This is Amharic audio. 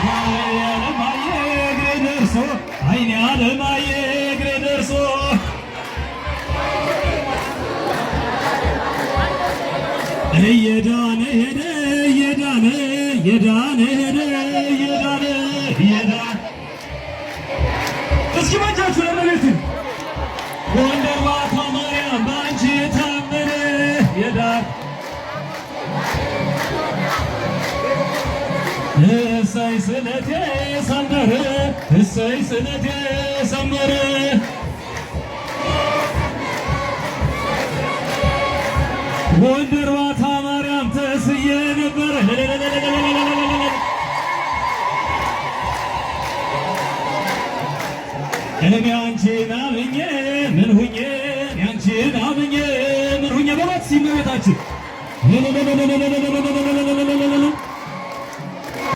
ያለማየ እግሬ ደርሶ አይኔ ያለማየ እግሬ ደርሶ እየዳነ ሄደ እየዳነ እየዳነ ሄደ እየዳነ እየዳነ እስኪ በእጃችሁ ለመሬት ጎንደር ዋታ ማርያም በአንቺ የታመነ የዳነ እሰይ ስለቴ ሰመረ እሰይ ስለቴ ሰመረ ጎንደር ዋታ ማርያም ተስዬ ነበረ እኔ አንቺን አምኜ ምን ሁኜ አንቺን አምኜ ምን ሁኜ በባት ሲመቤታችን